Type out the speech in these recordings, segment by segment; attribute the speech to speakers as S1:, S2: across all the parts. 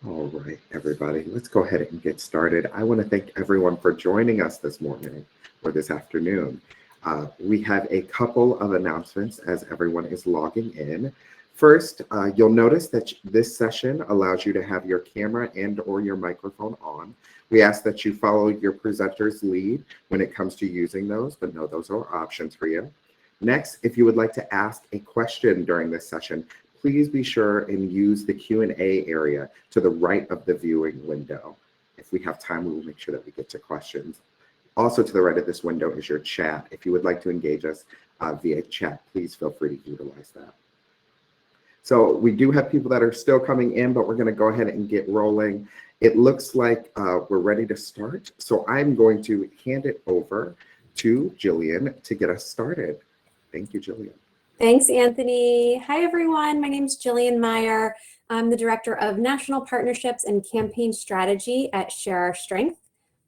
S1: All right, everybody, let's go ahead and get started. I want to thank everyone for joining us this morning or this afternoon. We have a couple of announcements as everyone is logging in. First, you'll notice that this session allows you to have your camera and or your microphone on. We ask that you follow your presenter's lead when it comes to using those, but no, those are options for you. Next, if you would like to ask a question during this session, please be sure and use the Q&A area to the right of the viewing window. If we have time, we will make sure that we get to questions. Also to the right of this window is your chat. If you would like to engage us via chat, please feel free to utilize that. So we do have people that are still coming in, but we're going to go ahead and get rolling. It looks like we're ready to start. So I'm going to hand it over to Jillien to get us started. Thank you, Jillien.
S2: Thanks, Anthony. Hi, everyone. My name is Jillien Meier. I'm the Director of National Partnerships and Campaign Strategy at Share Our Strength.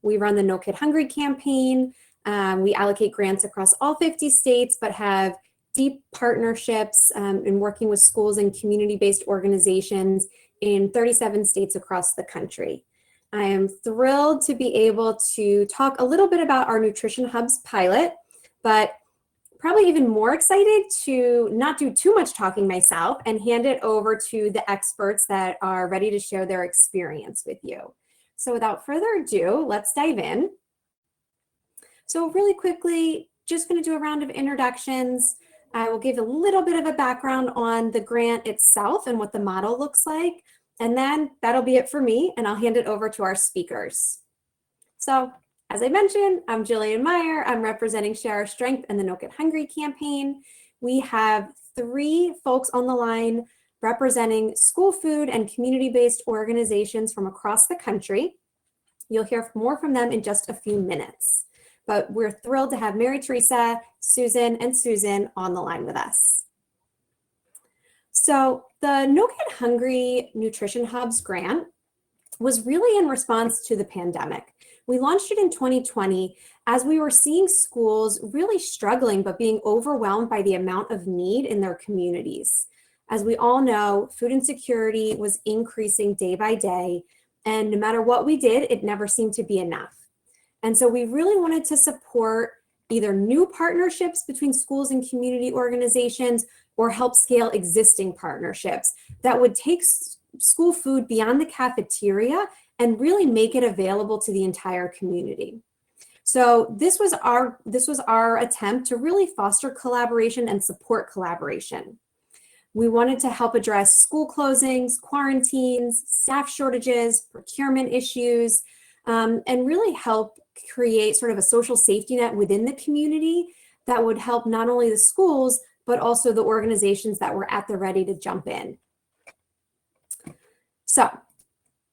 S2: We run the No Kid Hungry campaign. We allocate grants across all 50 states, but have deep partnerships in working with schools and community-based organizations in 37 states across the country. I am thrilled to be able to talk a little bit about our Nutrition Hubs pilot, but probably even more excited to not do too much talking myself and hand it over to the experts that are ready to share their experience with you. So without further ado, let's dive in. So really quickly, just going to do a round of introductions. I will give a little bit of a background on the grant itself and what the model looks like. And then that'll be it for me, and I'll hand it over to our speakers. So as I mentioned, I'm Jillien Meier. I'm representing Share Our Strength and the No Kid Hungry campaign. We have 3 folks on the line representing school food and community-based organizations from across the country. You'll hear more from them in just a few minutes. But we're thrilled to have Mary, Teresa, Susan, and Susan on the line with us. So the No Kid Hungry Nutrition Hubs grant was really in response to the pandemic. We launched it in 2020 as we were seeing schools really struggling, but being overwhelmed by the amount of need in their communities. As we all know, food insecurity was increasing day by day, and no matter what we did, it never seemed to be enough. And so we really wanted to support either new partnerships between schools and community organizations or help scale existing partnerships that would take school food beyond the cafeteria and really make it available to the entire community. So this was our attempt to really foster collaboration and support collaboration. We wanted to help address school closings, quarantines, staff shortages, procurement issues, and really help create sort of a social safety net within the community that would help not only the schools, but also the organizations that were at the ready to jump in. So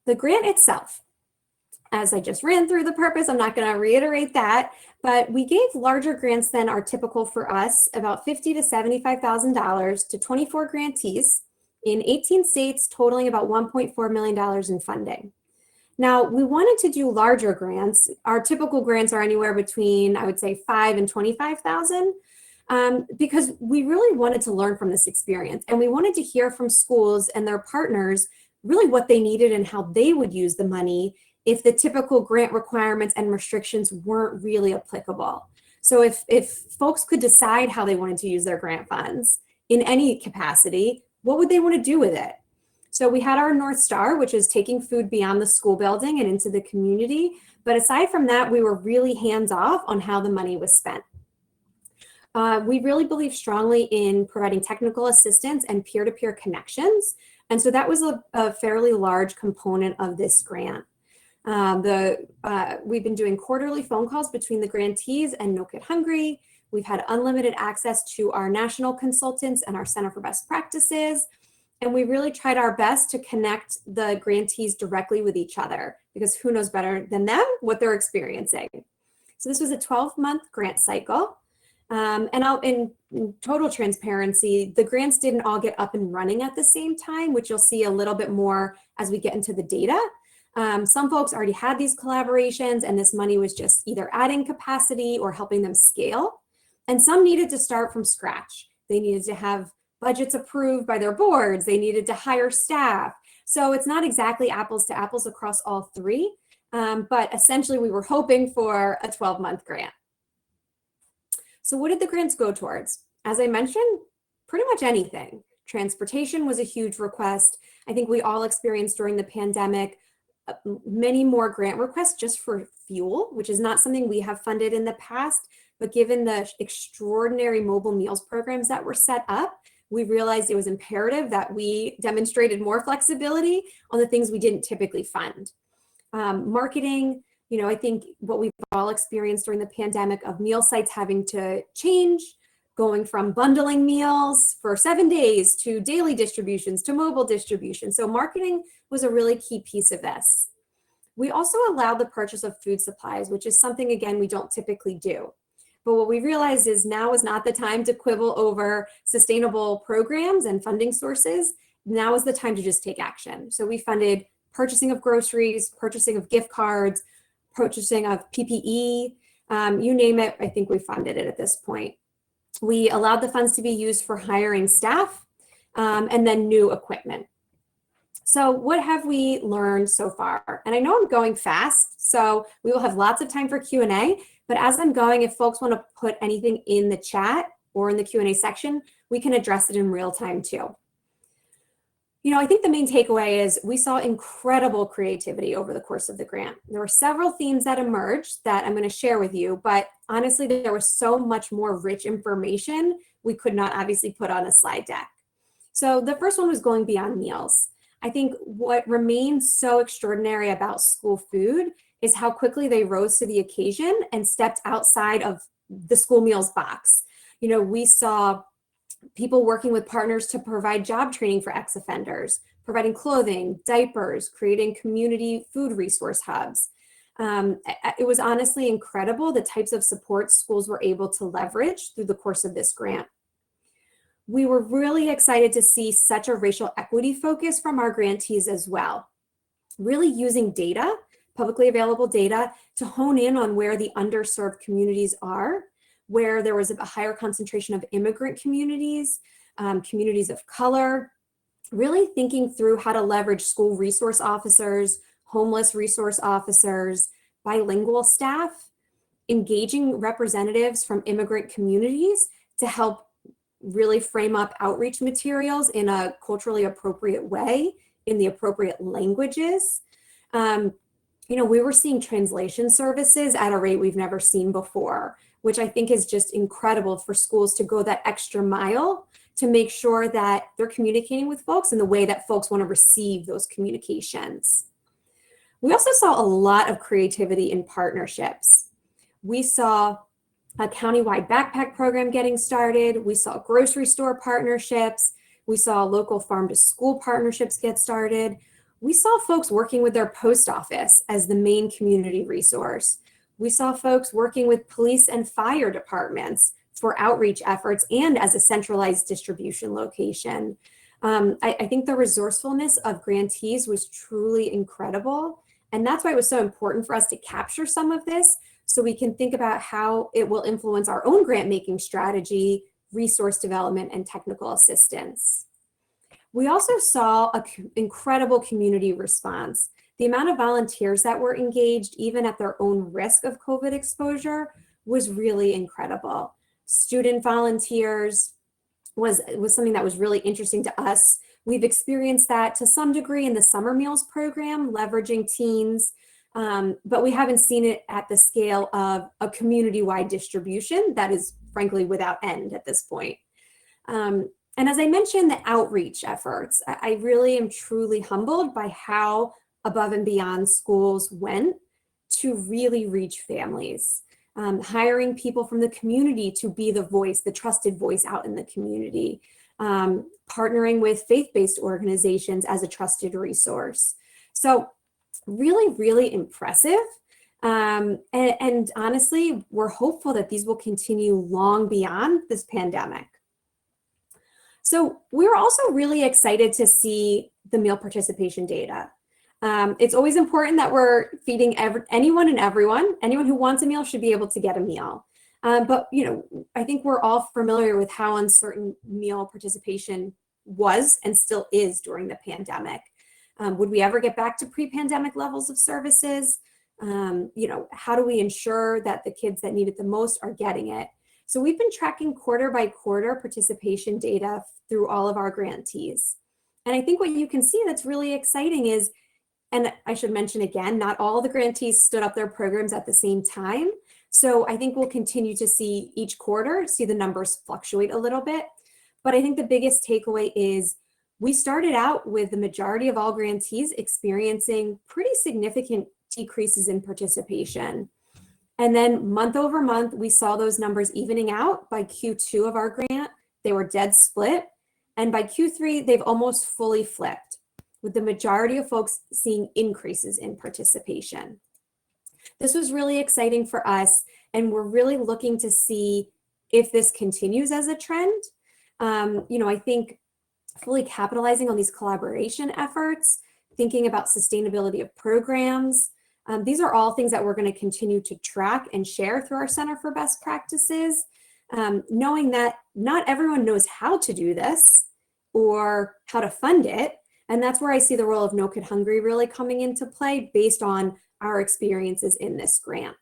S2: the grant itself, as I just ran through the purpose, I'm not going to reiterate that, but we gave larger grants than are typical for us, about $50,000 to $75,000 to 24 grantees in 18 states, totaling about $1.4 million in funding. Now, we wanted to do larger grants. Our typical grants are anywhere between, I would say, $5,000 and $25,000, because we really wanted to learn from this experience, and we wanted to hear from schools and their partners really what they needed and how they would use the money if the typical grant requirements and restrictions weren't really applicable. So if folks could decide how they wanted to use their grant funds in any capacity, what would they want to do with it? So we had our North Star, which is taking food beyond the school building and into the community. But aside from that, we were really hands-off on how the money was spent. We really believe strongly in providing technical assistance and peer-to-peer connections. And so that was a fairly large component of this grant. We've been doing quarterly phone calls between the grantees and No Kid Hungry. We've had unlimited access to our national consultants and our Center for Best Practices. And we really tried our best to connect the grantees directly with each other, because who knows better than them what they're experiencing. So this was a 12-month grant cycle. And in total transparency, the grants didn't all get up and running at the same time, which you'll see a little bit more as we get into the data. Some folks already had these collaborations, and this money was just either adding capacity or helping them scale. And some needed to start from scratch. They needed to have budgets approved by their boards. They needed to hire staff. So it's not exactly apples to apples across all three, but essentially we were hoping for a 12-month grant. So what did the grants go towards? As I mentioned, pretty much anything. Transportation was a huge request. I think we all experienced during the pandemic many more grant requests just for fuel, which is not something we have funded in the past, but given the extraordinary mobile meals programs that were set up, we realized it was imperative that we demonstrated more flexibility on the things we didn't typically fund. Marketing, I think what we've all experienced during the pandemic of meal sites having to change, going from bundling meals for 7 days to daily distributions to mobile distribution. So marketing was a really key piece of this. We also allowed the purchase of food supplies, which is something, again, we don't typically do. But what we realized is now is not the time to quibble over sustainable programs and funding sources. Now is the time to just take action. So we funded purchasing of groceries, purchasing of gift cards, purchasing of PPE, you name it, I think we funded it at this point. We allowed the funds to be used for hiring staff and then new equipment. So what have we learned so far? And I know I'm going fast, so we will have lots of time for Q&A, but as I'm going, if folks want to put anything in the chat or in the Q&A section, we can address it in real time too. I think the main takeaway is we saw incredible creativity over the course of the grant. There were several themes that emerged that I'm going to share with you, but honestly, there was so much more rich information we could not obviously put on a slide deck. So the first one was going beyond meals. I think what remains so extraordinary about school food is how quickly they rose to the occasion and stepped outside of the school meals box. We saw people working with partners to provide job training for ex-offenders, providing clothing, diapers, creating community food resource hubs. It was honestly incredible the types of support schools were able to leverage through the course of this grant. We were really excited to see such a racial equity focus from our grantees as well, really using data, publicly available data, to hone in on where the underserved communities are, where there was a higher concentration of immigrant communities, communities of color, really thinking through how to leverage school resource officers, homeless resource officers, bilingual staff, engaging representatives from immigrant communities to help really frame up outreach materials in a culturally appropriate way, in the appropriate languages. We were seeing translation services at a rate we've never seen before, which I think is just incredible for schools to go that extra mile to make sure that they're communicating with folks in the way that folks want to receive those communications. We also saw a lot of creativity in partnerships. We saw a countywide backpack program getting started. We saw grocery store partnerships. We saw local farm to school partnerships get started. We saw folks working with their post office as the main community resource. We saw folks working with police and fire departments for outreach efforts and as a centralized distribution location. I think the resourcefulness of grantees was truly incredible. And that's why it was so important for us to capture some of this so we can think about how it will influence our own grant making strategy, resource development, and technical assistance. We also saw an incredible community response. The amount of volunteers that were engaged, even at their own risk of COVID exposure, was really incredible. Student volunteers was something that was really interesting to us. We've experienced that to some degree in the summer meals program, leveraging teens, but we haven't seen it at the scale of a community-wide distribution that is frankly without end at this point. And as I mentioned, the outreach efforts, I really am truly humbled by how above and beyond schools went to really reach families, hiring people from the community to be the voice, the trusted voice out in the community, partnering with faith-based organizations as a trusted resource. So really, really impressive. And honestly, we're hopeful that these will continue long beyond this pandemic. So we're also really excited to see the meal participation data. It's always important that we're feeding anyone and everyone. Anyone who wants a meal should be able to get a meal. But I think we're all familiar with how uncertain meal participation was and still is during the pandemic. Would we ever get back to pre-pandemic levels of services? How do we ensure that the kids that need it the most are getting it? So we've been tracking quarter by quarter participation data through all of our grantees. And I think what you can see that's really exciting is, and I should mention again, not all the grantees stood up their programs at the same time. So I think we'll continue to see each quarter, see the numbers fluctuate a little bit. But I think the biggest takeaway is we started out with the majority of all grantees experiencing pretty significant decreases in participation. And then month over month, we saw those numbers evening out. By Q2 of our grant, they were dead split. And by Q3, they've almost fully flipped, with the majority of folks seeing increases in participation. This was really exciting for us, and we're really looking to see if this continues as a trend. I think fully capitalizing on these collaboration efforts, thinking about sustainability of programs, these are all things that we're going to continue to track and share through our Center for Best Practices, knowing that not everyone knows how to do this or how to fund it. And that's where I see the role of No Kid Hungry really coming into play based on our experiences in this grant.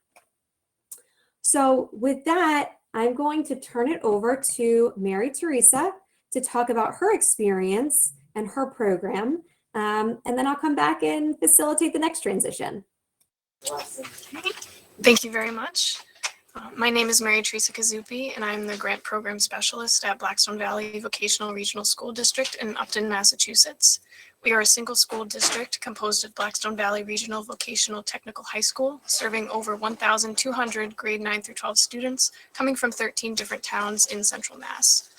S2: So with that, I'm going to turn it over to Mary Teresa to talk about her experience and her program. And then I'll come back and facilitate the next transition.
S3: Thank you very much. My name is Mary Teresa Cuzzupe, and I'm the Grant Program Specialist at Blackstone Valley Vocational Regional School District in Upton, Massachusetts. We are a single school district composed of Blackstone Valley Regional Vocational Technical High School, serving over 1,200 grade 9 through 12 students coming from 13 different towns in Central Mass.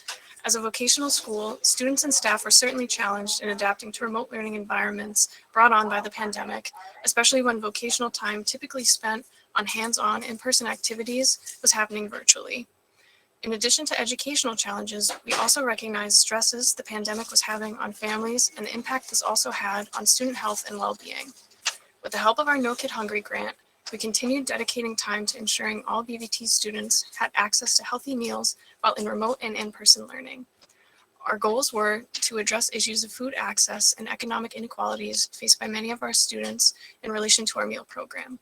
S3: As a vocational school, students and staff were certainly challenged in adapting to remote learning environments brought on by the pandemic, especially when vocational time typically spent on hands-on in-person activities was happening virtually. In addition to educational challenges, we also recognized stresses the pandemic was having on families and the impact this also had on student health and well-being. With the help of our No Kid Hungry grant, we continued dedicating time to ensuring all BVT students had access to healthy meals while in remote and in-person learning. Our goals were to address issues of food access and economic inequalities faced by many of our students in relation to our meal program.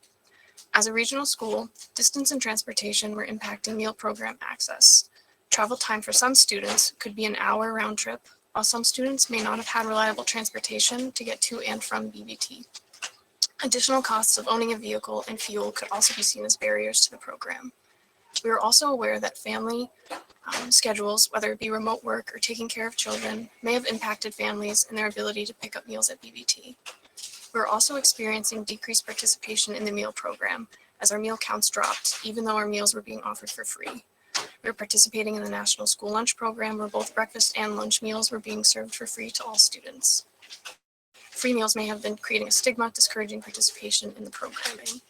S3: As a regional school, distance and transportation were impacting meal program access. Travel time for some students could be an hour round trip, while some students may not have had reliable transportation to get to and from BVT. Additional costs of owning a vehicle and fuel could also be seen as barriers to the program. We were also aware that family schedules, whether it be remote work or taking care of children, may have impacted families and their ability to pick up meals at BVT. We were also experiencing decreased participation in the meal program as our meal counts dropped, even though our meals were being offered for free. We were participating in the National School Lunch Program where both breakfast and lunch meals were being served for free to all students. Free meals may have been creating a stigma, discouraging participation in the programming.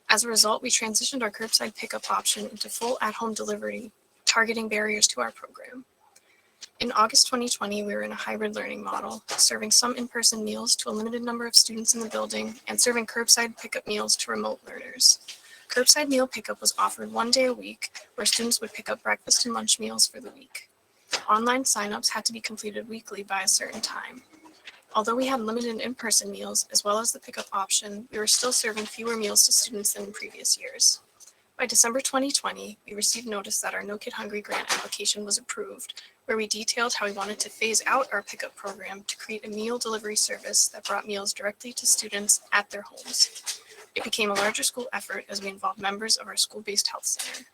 S3: As a result, we transitioned our curbside pickup option into full at-home delivery, targeting barriers to our program. In August 2020, we were in a hybrid learning model, serving some in-person meals to a limited number of students in the building and serving curbside pickup meals to remote learners. Curbside meal pickup was offered one day a week, where students would pick up breakfast and lunch meals for the week. Online signups had to be completed weekly by a certain time. Although we had limited in-person meals, as well as the pickup option, we were still serving fewer meals to students than in previous years. By December 2020, we received notice that our No Kid Hungry grant application was approved, where we detailed how we wanted to phase out our pickup program to create a meal delivery service that brought meals directly to students at their homes. It became a larger school effort as we involved members of our school-based health center.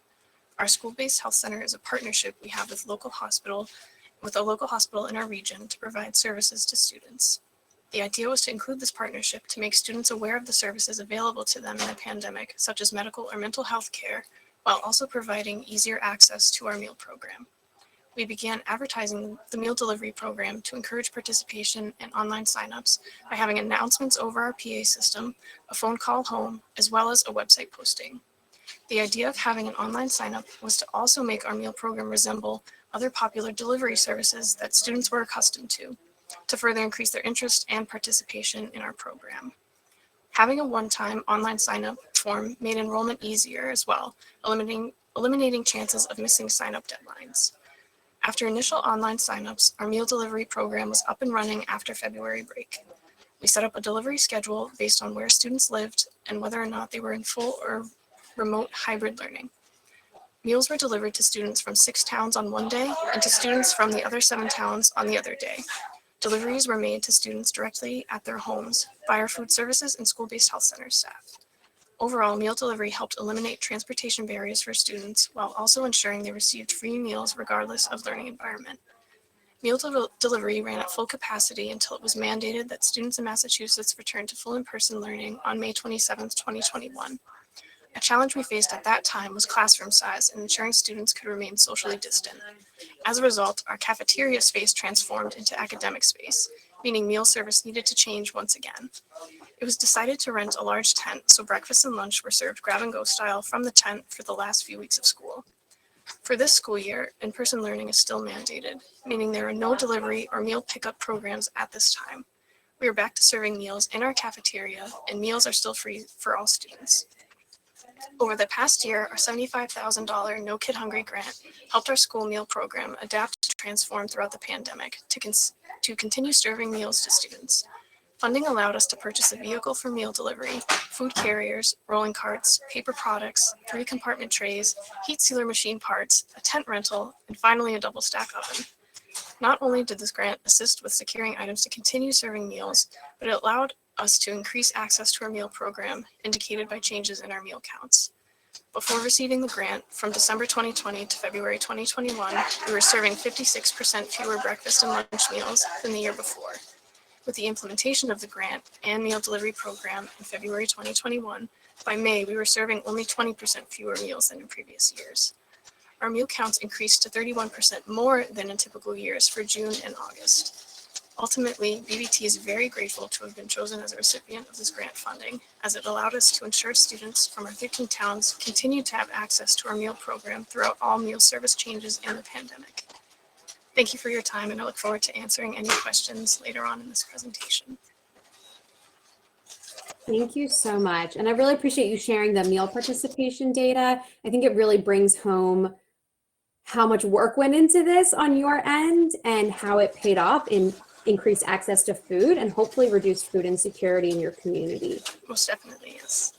S3: Our school-based health center is a partnership we have with a local hospital in our region to provide services to students. The idea was to include this partnership to make students aware of the services available to them in the pandemic, such as medical or mental health care, while also providing easier access to our meal program. We began advertising the meal delivery program to encourage participation and online signups by having announcements over our PA system, a phone call home, as well as a website posting. The idea of having an online signup was to also make our meal program resemble other popular delivery services that students were accustomed to further increase their interest and participation in our program. Having a one-time online sign-up form made enrollment easier as well, eliminating chances of missing sign-up deadlines. After initial online sign-ups, our meal delivery program was up and running after February break. We set up a delivery schedule based on where students lived and whether or not they were in full or remote hybrid learning. Meals were delivered to students from 6 towns on one day and to students from the other 7 towns on the other day. Deliveries were made to students directly at their homes by our food services and school-based health center staff. Overall, meal delivery helped eliminate transportation barriers for students while also ensuring they received free meals regardless of learning environment. Meal delivery ran at full capacity until it was mandated that students in Massachusetts return to full in-person learning on May 27, 2021. A challenge we faced at that time was classroom size and ensuring students could remain socially distant. As a result, our cafeteria space transformed into academic space, meaning meal service needed to change once again. It was decided to rent a large tent, so breakfast and lunch were served grab-and-go style from the tent for the last few weeks of school. For this school year, in-person learning is still mandated, meaning there are no delivery or meal pickup programs at this time. We are back to serving meals in our cafeteria, and meals are still free for all students. Over the past year, our $75,000 No Kid Hungry grant helped our school meal program adapt to transform throughout the pandemic to continue serving meals to students. Funding allowed us to purchase a vehicle for meal delivery, food carriers, rolling carts, paper products, 3-compartment trays, heat sealer machine parts, a tent rental, and finally a double stack oven. Not only did this grant assist with securing items to continue serving meals, but it allowed us to increase access to our meal program, indicated by changes in our meal counts. Before receiving the grant, from December 2020 to February 2021, we were serving 56% fewer breakfast and lunch meals than the year before. With the implementation of the grant and meal delivery program in February 2021, by May, we were serving only 20% fewer meals than in previous years. Our meal counts increased to 31% more than in typical years for June and August. Ultimately, BVT is very grateful to have been chosen as a recipient of this grant funding, as it allowed us to ensure students from our 13 towns continue to have access to our meal program throughout all meal service changes in the pandemic. Thank you for your time, and I look forward to answering any questions later on in this presentation.
S2: Thank you so much. And I really appreciate you sharing the meal participation data. I think it really brings home how much work went into this on your end and how it paid off in increased access to food and hopefully reduced food insecurity in your community.
S3: Most definitely, yes.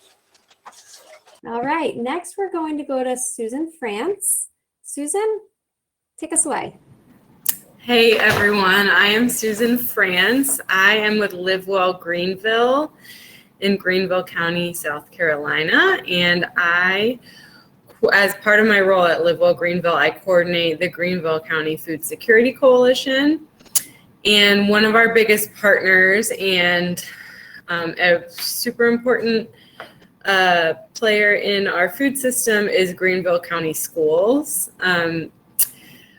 S2: All right, next we're going to go to Susan Frantz. Susan, take us away.
S4: Hey everyone, I am Susan Frantz. I am with LiveWell Greenville in Greenville County, South Carolina, and as part of my role at LiveWell Greenville, I coordinate the Greenville County Food Security Coalition. And one of our biggest partners and a super important player in our food system is Greenville County Schools.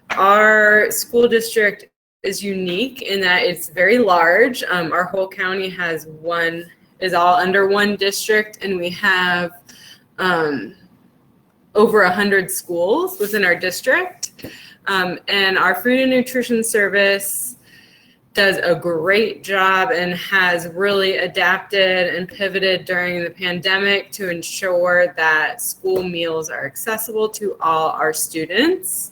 S4: Our school district is unique in that it's very large. Our whole county is all under one district, and we have over 100 schools within our district. And our food and nutrition service does a great job and has really adapted and pivoted during the pandemic to ensure that school meals are accessible to all our students.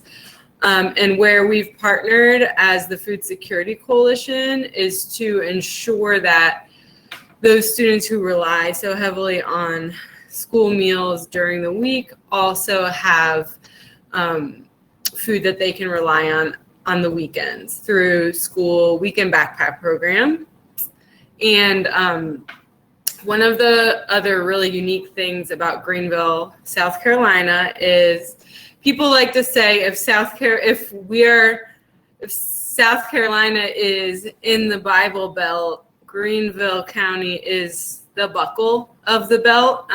S4: And where we've partnered as the Food Security Coalition is to ensure that those students who rely so heavily on school meals during the week also have food that they can rely on the weekends through school weekend backpack program. And one of the other really unique things about Greenville, South Carolina is people like to say if South Carolina is in the Bible Belt, Greenville County is the buckle of the belt.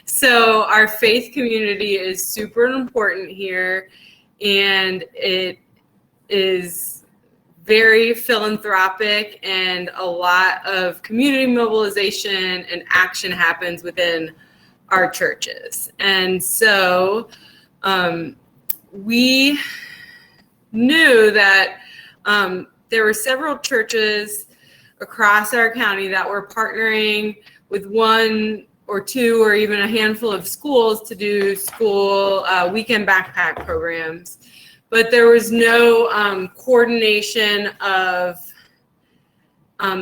S4: So our faith community is super important here, and it is very philanthropic, and a lot of community mobilization and action happens within our churches. And so we knew that there were several churches across our county that were partnering with one or two or even a handful of schools to do school weekend backpack programs. But there was no coordination of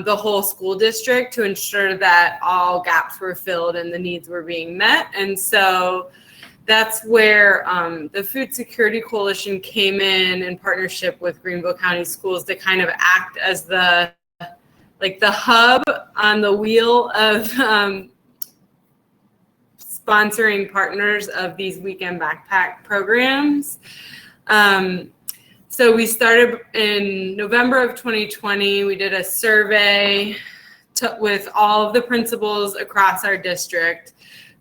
S4: the whole school district to ensure that all gaps were filled and the needs were being met. And so that's where the Food Security Coalition came in partnership with Greenville County Schools to kind of act as the hub on the wheel of sponsoring partners of these weekend backpack programs. So we started in November of 2020. We did a survey with all of the principals across our district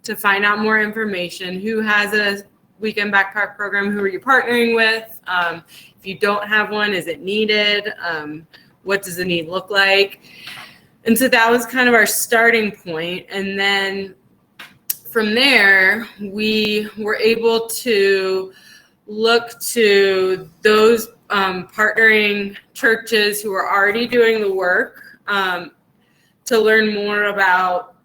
S4: to find out more information. Who has a weekend backpack program? Who are you partnering with? If you don't have one, is it needed? What does the need look like? And so that was kind of our starting point. And then from there, we were able to look to those partnering churches who are already doing the work to learn more about,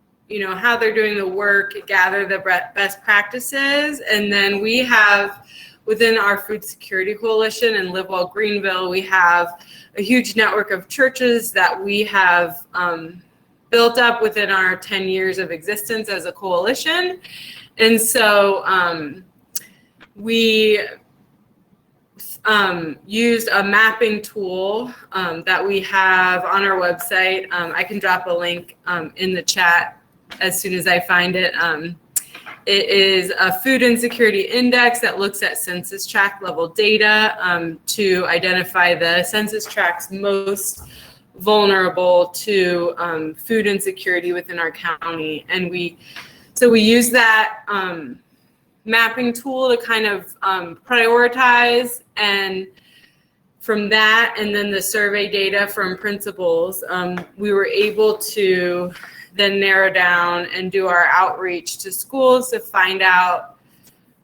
S4: how they're doing the work, gather the best practices. And then we have, within our Food Security Coalition and LiveWell Greenville, we have a huge network of churches that we have built up within our 10 years of existence as a coalition. And so we used a mapping tool that we have on our website. I can drop a link in the chat as soon as I find it. It is a food insecurity index that looks at census tract level data to identify the census tracts most vulnerable to food insecurity within our county. And we use that mapping tool to kind of prioritize, and from that, and then the survey data from principals, we were able to then narrow down and do our outreach to schools to find out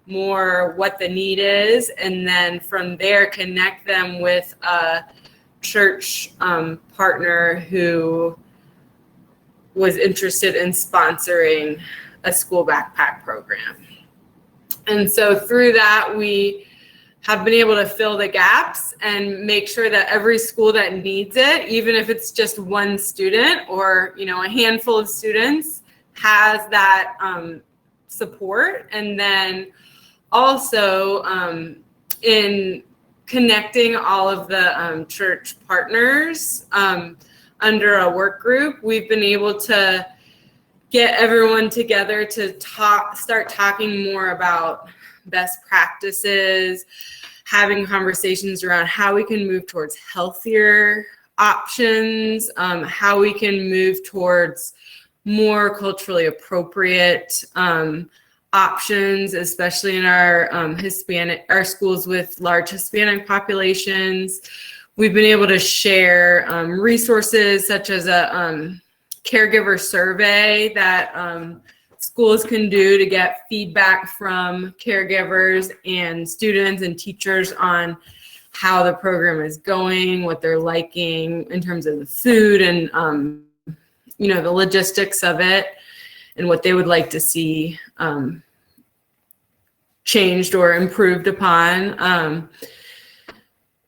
S4: more what the need is, and then from there connect them with a church partner who was interested in sponsoring a school backpack program. And so through that, we have been able to fill the gaps and make sure that every school that needs it, even if it's just one student or a handful of students, has that support. And then also in connecting all of the church partners under a work group, we've been able to get everyone together to start talking more about best practices, having conversations around how we can move towards healthier options, how we can move towards more culturally appropriate options, especially in our our schools with large Hispanic populations. We've been able to share resources such as a caregiver survey that schools can do to get feedback from caregivers and students and teachers on how the program is going, what they're liking in terms of the food and the logistics of it, and what they would like to see changed or improved upon.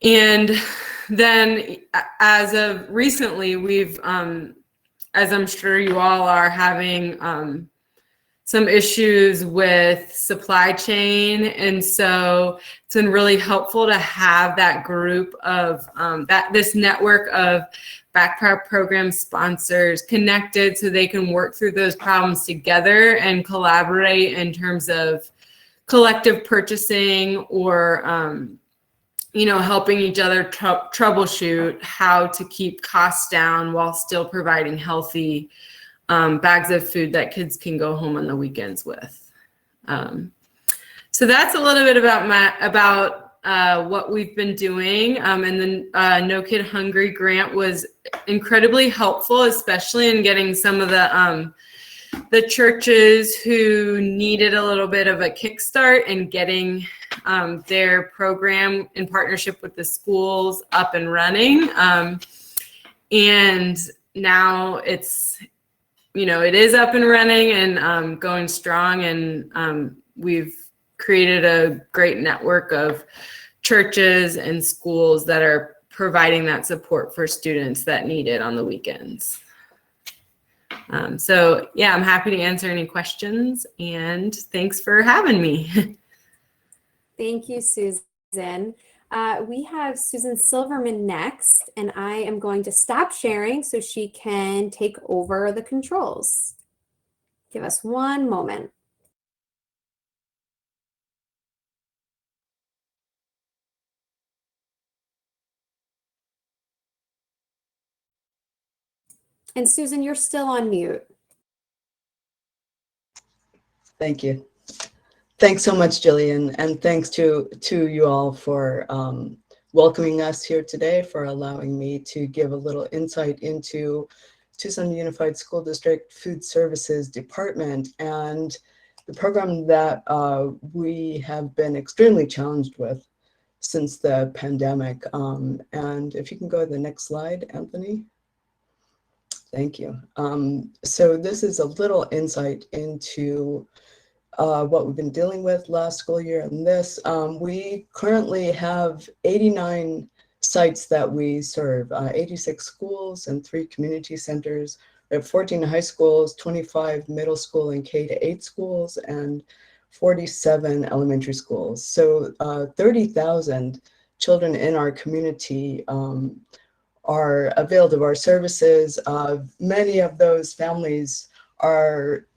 S4: And then as of recently, we've, as I'm sure you all are, having some issues with supply chain. And so it's been really helpful to have that group of this network of backpack program sponsors connected so they can work through those problems together and collaborate in terms of collective purchasing or helping each other troubleshoot how to keep costs down while still providing healthy bags of food that kids can go home on the weekends with. So that's a little bit about what we've been doing. And the No Kid Hungry grant was incredibly helpful, especially in getting some of the churches who needed a little bit of a kickstart and getting their program in partnership with the schools up and running. And now it's, it is up and running and going strong. And we've created a great network of churches and schools that are providing that support for students that need it on the weekends. So yeah, I'm happy to answer any questions, and thanks for having me.
S2: Thank you, Susan. We have Susan Silverman next, and I am going to stop sharing so she can take over the controls. Give us one moment. And Susan, you're still on mute.
S5: Thank you. Thanks so much, Jillian, and thanks to you all for welcoming us here today, for allowing me to give a little insight into Tucson Unified School District Food Services Department and the program that we have been extremely challenged with since the pandemic. And if you can go to the next slide, Anthony. Thank you. So this is a little insight into what we've been dealing with last school year and this. We currently have 89 sites that we serve, 86 schools and 3 community centers. We have 14 high schools, 25 middle school and K-8 schools, and 47 elementary schools. So 30,000 children in our community are availed of our services. Many of those families are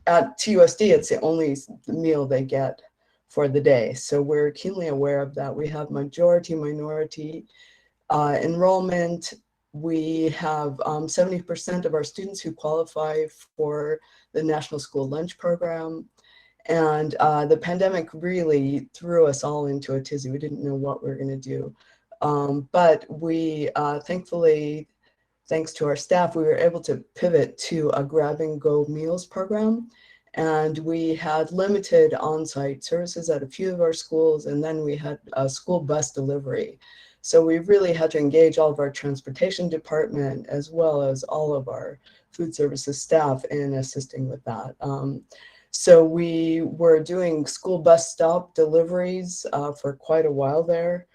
S5: at TUSD, it's the only meal they get for the day. So we're keenly aware of that. We have majority minority enrollment. We have 70% of our students who qualify for the National School Lunch Program. And the pandemic really threw us all into a tizzy. We didn't know what we were going to do. But we thankfully, thanks to our staff, we were able to pivot to a grab-and-go meals program. And we had limited on-site services at a few of our schools, and then we had a school bus delivery. So we really had to engage all of our transportation department as well as all of our food services staff in assisting with that. So we were doing school bus stop deliveries for quite a while there.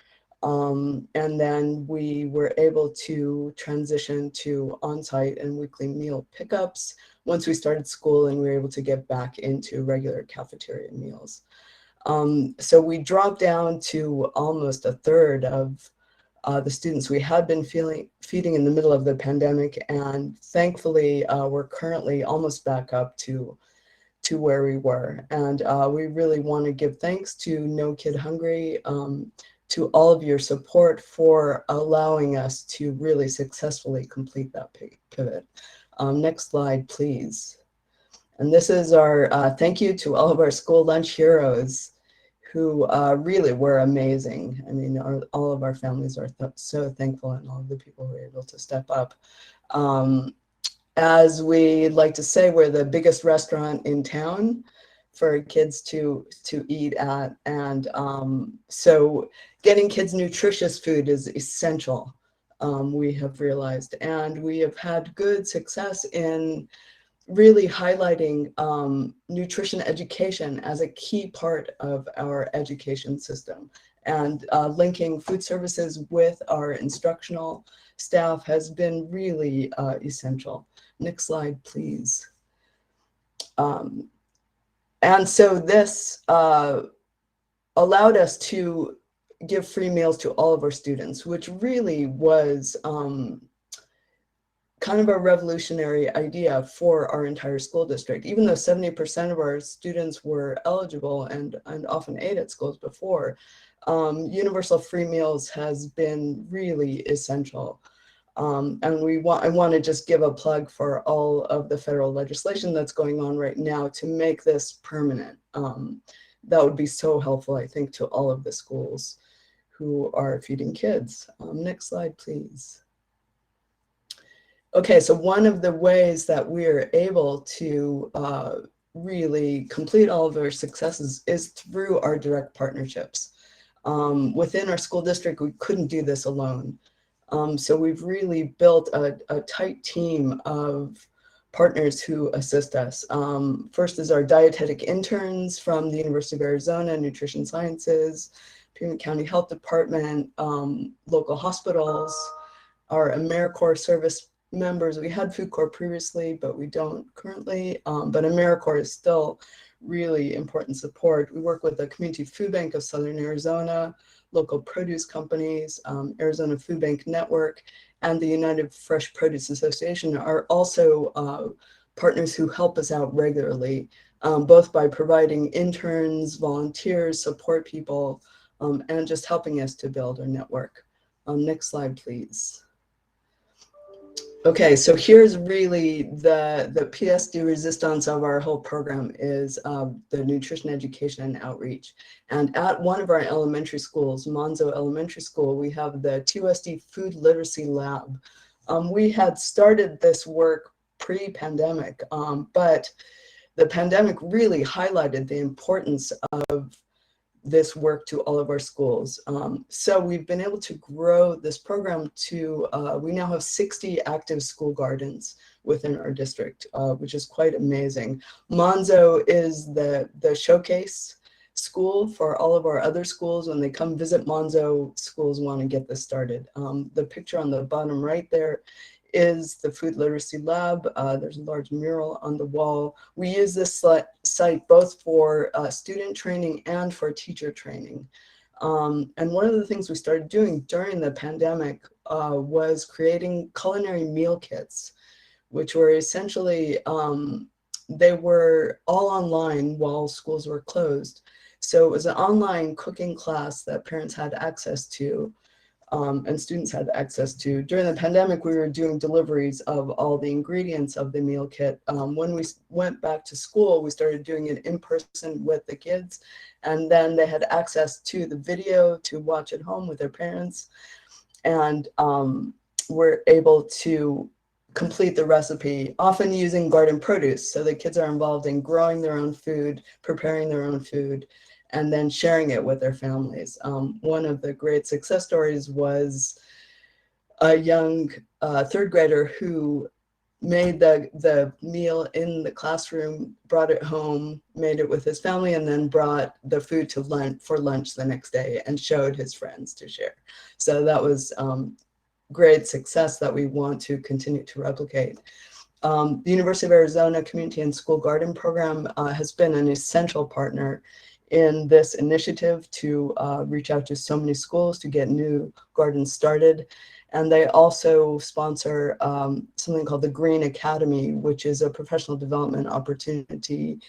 S5: And then we were able to transition to on-site and weekly meal pickups once we started school, and we were able to get back into regular cafeteria meals. So we dropped down to almost a third of the students we had been feeding in the middle of the pandemic, and thankfully we're currently almost back up to where we were. And we really want to give thanks to No Kid Hungry, to all of your support for allowing us to really successfully complete that pivot. Next slide, please. And this is our thank you to all of our school lunch heroes who really were amazing. I mean, all of our families are so thankful, and all of the people who were able to step up. As we like to say, we're the biggest restaurant in town for kids to eat at. And so getting kids nutritious food is essential, we have realized. And we have had good success in really highlighting nutrition education as a key part of our education system. And linking food services with our instructional staff has been really essential. Next slide, please. And so this allowed us to give free meals to all of our students, which really was kind of a revolutionary idea for our entire school district. Even though 70% of our students were eligible and often ate at schools before, universal free meals has been really essential. And I want to just give a plug for all of the federal legislation that's going on right now to make this permanent. That would be so helpful, I think, to all of the schools who are feeding kids. Next slide, please. Okay, so one of the ways that we're able to really complete all of our successes is through our direct partnerships. Within our school district, we couldn't do this alone. So we've really built a tight team of partners who assist us. First is our dietetic interns from the University of Arizona, Nutrition Sciences. Pima County Health Department, local hospitals, our AmeriCorps service members. We had Food Corps previously, but we don't currently. But AmeriCorps is still really important support. We work with the Community Food Bank of Southern Arizona, local produce companies, Arizona Food Bank Network, and the United Fresh Produce Association are also partners who help us out regularly, both by providing interns, volunteers, support people, and just helping us to build our network. Next slide, please. Okay, so here's really the pièce de résistance of our whole program is the nutrition education and outreach. And at one of our elementary schools, Monzo Elementary School, we have the TUSD Food Literacy Lab. We had started this work pre-pandemic, but the pandemic really highlighted the importance of this work to all of our schools. So we've been able to grow this program to, we now have 60 active school gardens within our district, which is quite amazing. Monzo is the showcase school for all of our other schools. When they come visit Monzo, schools want to get this started. The picture on the bottom right there is the Food Literacy Lab. There's a large mural on the wall. We use this site both for student training and for teacher training. And one of the things we started doing during the pandemic was creating culinary meal kits, which were essentially, they were all online while schools were closed. So it was an online cooking class that parents had access to. And students had access to. During the pandemic, we were doing deliveries of all the ingredients of the meal kit. When we went back to school, we started doing it in person with the kids, and then they had access to the video to watch at home with their parents, and were able to complete the recipe, often using garden produce. So the kids are involved in growing their own food, preparing their own food, and then sharing it with their families. One of the great success stories was a young third grader who made the meal in the classroom, brought it home, made it with his family, and then brought the food to lunch the next day and showed his friends to share. So that was great success that we want to continue to replicate. The University of Arizona Community and School Garden Program has been an essential partner in this initiative to reach out to so many schools to get new gardens started. And they also sponsor something called the Green Academy, which is a professional development opportunity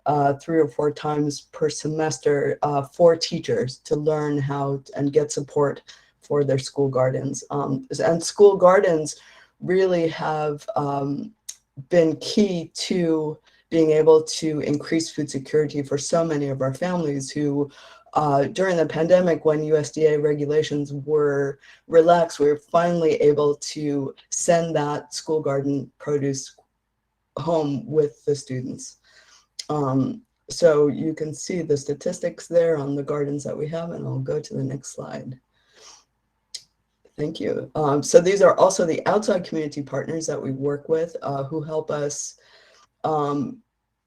S5: 3 or 4 times per semester for teachers to learn how and get support for their school gardens. And school gardens really have been key to being able to increase food security for so many of our families who, during the pandemic, when USDA regulations were relaxed, we were finally able to send that school garden produce home with the students. So you can see the statistics there on the gardens that we have, and I'll go to the next slide. Thank you. So these are also the outside community partners that we work with who help us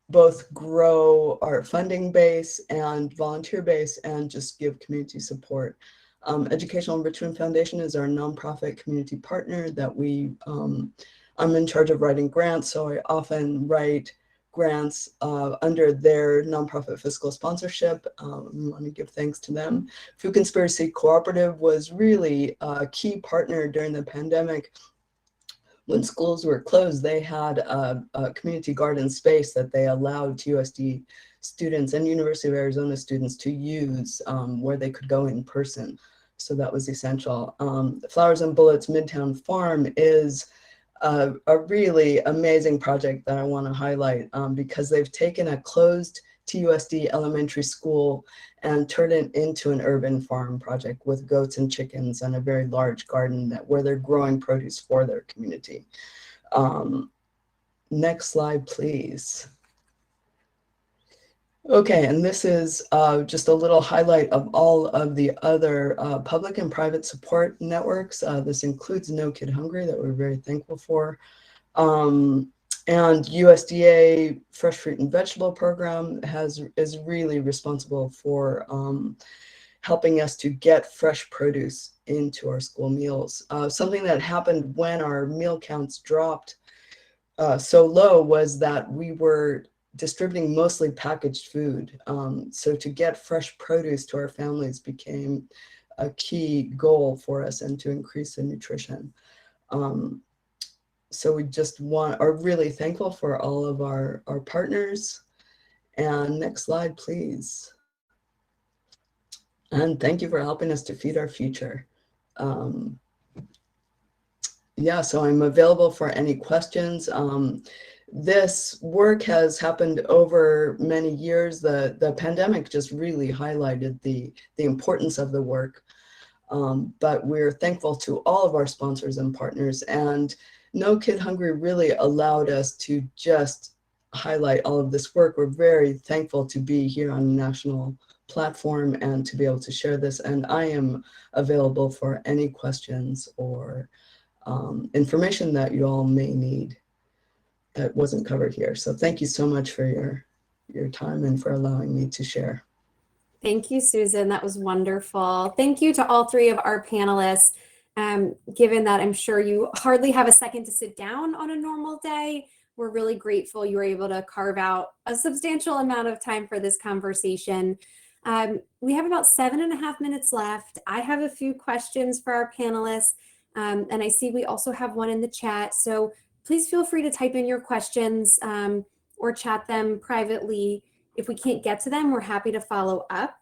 S5: both grow our funding base and volunteer base and just give community support. Educational Enrichment Foundation is our nonprofit community partner that I'm in charge of writing grants, so I often write grants under their nonprofit fiscal sponsorship. We want to give thanks to them. Food Conspiracy Cooperative was really a key partner during the pandemic. When schools were closed, they had a community garden space that they allowed USD students and University of Arizona students to use where they could go in person. So that was essential. Flowers and Bullets Midtown Farm is a really amazing project that I want to highlight because they've taken a closed TUSD elementary school and turned it into an urban farm project with goats and chickens and a very large garden where they're growing produce for their community. Next slide, please. Okay, and this is just a little highlight of all of the other public and private support networks. This includes No Kid Hungry that we're very thankful for. And USDA Fresh Fruit and Vegetable Program is really responsible for helping us to get fresh produce into our school meals. Something that happened when our meal counts dropped so low was that we were distributing mostly packaged food. So to get fresh produce to our families became a key goal for us and to increase the nutrition. So we just are really thankful for all of our partners. And next slide, please. And thank you for helping us to feed our future. Yeah, so I'm available for any questions. This work has happened over many years. The pandemic just really highlighted the importance of the work. But we're thankful to all of our sponsors and partners. And No Kid Hungry really allowed us to just highlight all of this work. We're very thankful to be here on a national platform and to be able to share this. And I am available for any questions or information that you all may need that wasn't covered here. So thank you so much for your time and for allowing me to share.
S2: Thank you, Susan. That was wonderful. Thank you to all three of our panelists. Given that I'm sure you hardly have a second to sit down on a normal day, we're really grateful you were able to carve out a substantial amount of time for this conversation. We have about 7.5 minutes left. I have a few questions for our panelists, and I see we also have one in the chat. So please feel free to type in your questions or chat them privately. If we can't get to them, we're happy to follow up.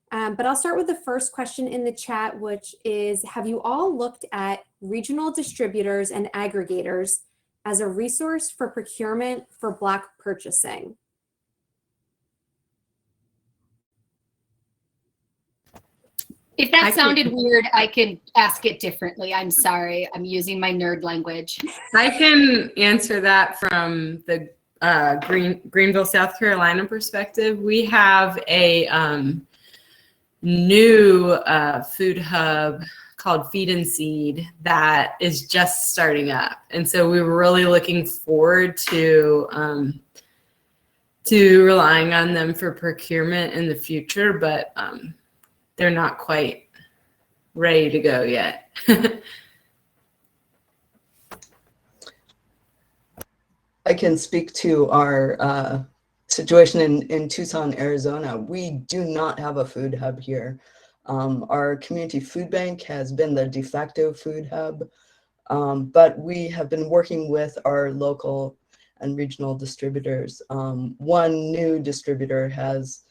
S2: But I'll start with the first question in the chat, which is, have you all looked at regional distributors and aggregators as a resource for procurement for Block purchasing?
S6: If that sounded weird, I can ask it differently. I'm sorry. I'm using my nerd language.
S4: I can answer that from the Greenville, South Carolina perspective. We have a new food hub called Feed and Seed that is just starting up. And so we were really looking forward to relying on them for procurement in the future, but they're not quite ready to go yet.
S5: I can speak to our situation in Tucson, Arizona. We do not have a food hub here. Our community food bank has been the de facto food hub, but we have been working with our local and regional distributors. One new distributor has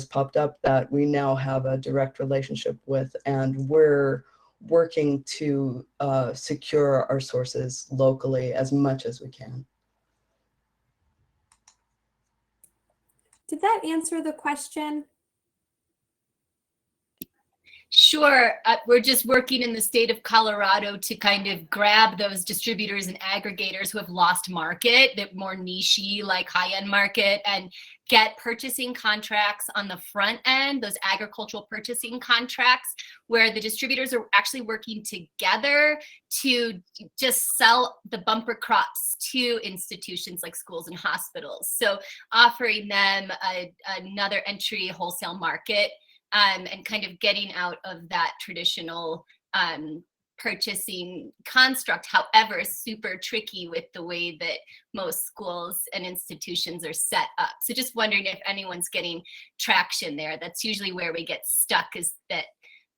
S5: popped up that we now have a direct relationship with, and we're working to secure our sources locally as much as we can.
S2: Did that answer the question?
S6: Sure. We're just working in the state of Colorado to kind of grab those distributors and aggregators who have lost market, that more niche-y, like high-end market, and get purchasing contracts on the front end, those agricultural purchasing contracts, where the distributors are actually working together to just sell the bumper crops to institutions like schools and hospitals. So offering them another entry wholesale market, and kind of getting out of that traditional purchasing construct. However, is super tricky with the way that most schools and institutions are set up. So just wondering if anyone's getting traction there. That's usually where we get stuck, is that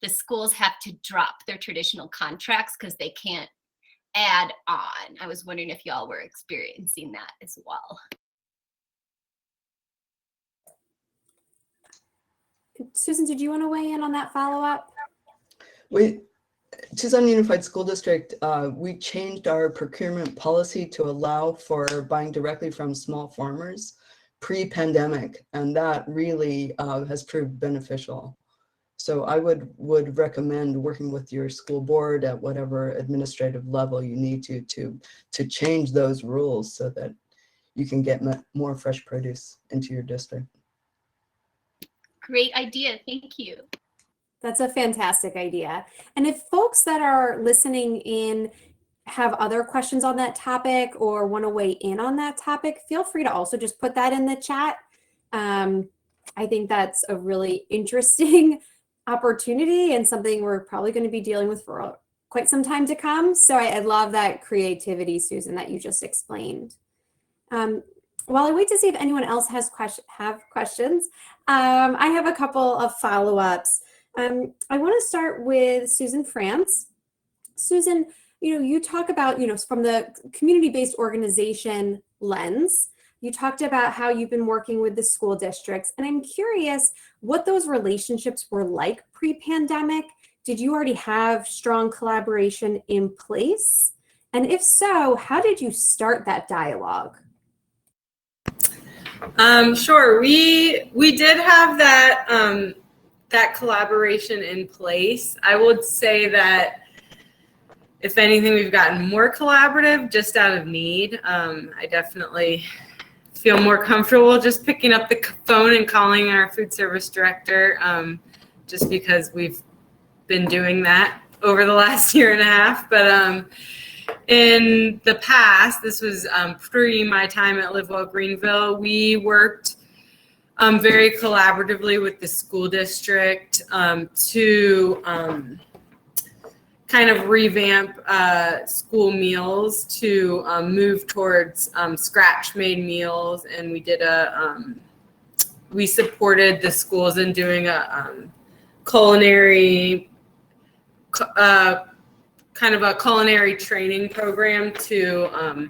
S6: the schools have to drop their traditional contracts because they can't add on. I was wondering if y'all were experiencing that as well.
S2: Susan, did you want to weigh in on that follow-up?
S5: Tucson Unified School District, we changed our procurement policy to allow for buying directly from small farmers pre-pandemic, and that really has proved beneficial. So I would recommend working with your school board at whatever administrative level you need to change those rules so that you can get more fresh produce into your district.
S6: Great idea. Thank you.
S2: That's a fantastic idea. And if folks that are listening in have other questions on that topic or want to weigh in on that topic, feel free to also just put that in the chat. I think that's a really interesting opportunity and something we're probably going to be dealing with for quite some time to come. So I love that creativity, Susan, that you just explained. While I wait to see if anyone else has questions, I have a couple of follow-ups. I want to start with Susan Frantz. Susan, you talk about, from the community-based organization lens, you talked about how you've been working with the school districts, and I'm curious what those relationships were like pre-pandemic. Did you already have strong collaboration in place? And if so, how did you start that dialogue?
S4: Sure. We did have that that collaboration in place. I would say that if anything, we've gotten more collaborative just out of need. I definitely feel more comfortable just picking up the phone and calling our food service director, just because we've been doing that over the last year and a half. But in the past, this was pre my time at LiveWell Greenville, we worked very collaboratively with the school district to kind of revamp school meals to move towards scratch-made meals, and we did we supported the schools in doing a culinary kind of a culinary training program to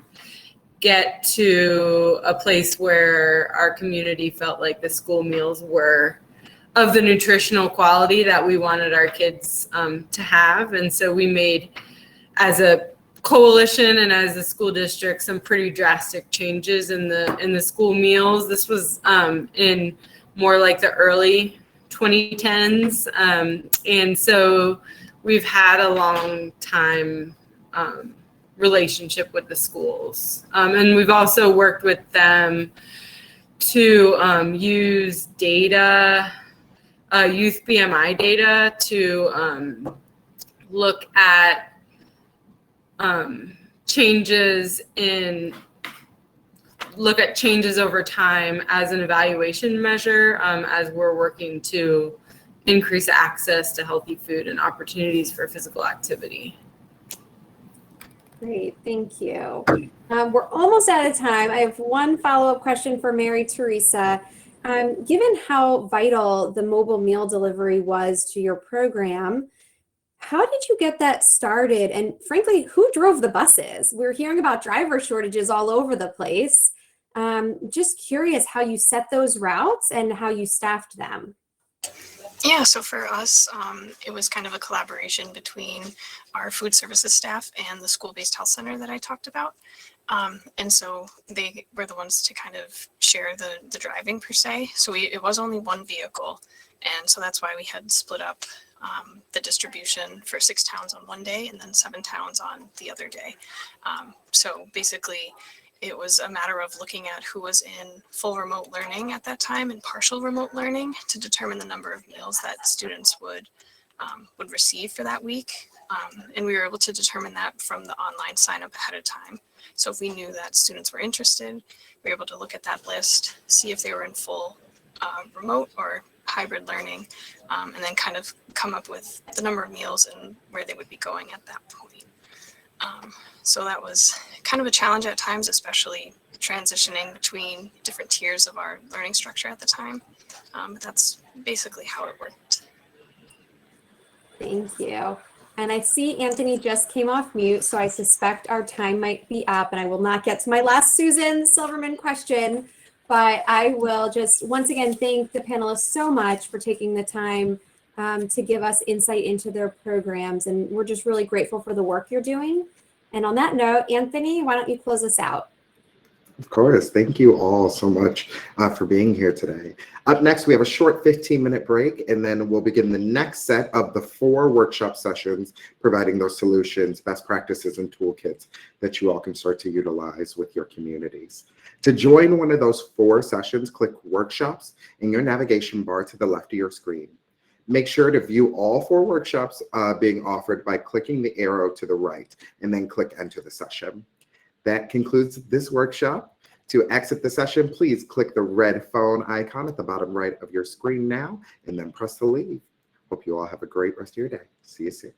S4: get to a place where our community felt like the school meals were of the nutritional quality that we wanted our kids to have. And so we made, as a coalition and as a school district, some pretty drastic changes in the school meals. This was in more like the early 2010s. And so we've had a long time relationship with the schools. And we've also worked with them to use data, youth BMI data, to look at changes over time as an evaluation measure, as we're working to increase access to healthy food and opportunities for physical activity.
S2: Great, thank you. We're almost out of time. I have one follow-up question for Mary Teresa. Given how vital the mobile meal delivery was to your program, how did you get that started? And frankly, who drove the buses? We're hearing about driver shortages all over the place. Just curious how you set those routes and how you staffed them.
S3: Yeah, so for us, it was kind of a collaboration between our food services staff and the school-based health center that I talked about. And so they were the ones to kind of share the driving per se. So it was only one vehicle. And so that's why we had split up the distribution for 6 towns on one day and then 7 towns on the other day. So basically, it was a matter of looking at who was in full remote learning at that time and partial remote learning to determine the number of meals that students would receive for that week. And we were able to determine that from the online sign up ahead of time. So if we knew that students were interested, we were able to look at that list, see if they were in full remote or hybrid learning, and then kind of come up with the number of meals and where they would be going at that point. So that was kind of a challenge at times, especially transitioning between different tiers of our learning structure at the time. But that's basically how it worked.
S2: Thank you. And I see Anthony just came off mute, so I suspect our time might be up, and I will not get to my last Susan Silverman question, but I will just once again thank the panelists so much for taking the time to give us insight into their programs, and we're just really grateful for the work you're doing. And on that note, Anthony, why don't you close us out?
S1: Of course. Thank you all so much for being here today. Up next, we have a short 15-minute break, and then we'll begin the next set of the 4 workshop sessions, providing those solutions, best practices, and toolkits that you all can start to utilize with your communities. To join one of those 4 sessions, click Workshops in your navigation bar to the left of your screen. Make sure to view all 4 workshops being offered by clicking the arrow to the right, and then click Enter the session. That concludes this workshop. To exit the session, please click the red phone icon at the bottom right of your screen now, and then press the leave. Hope you all have a great rest of your day. See you soon.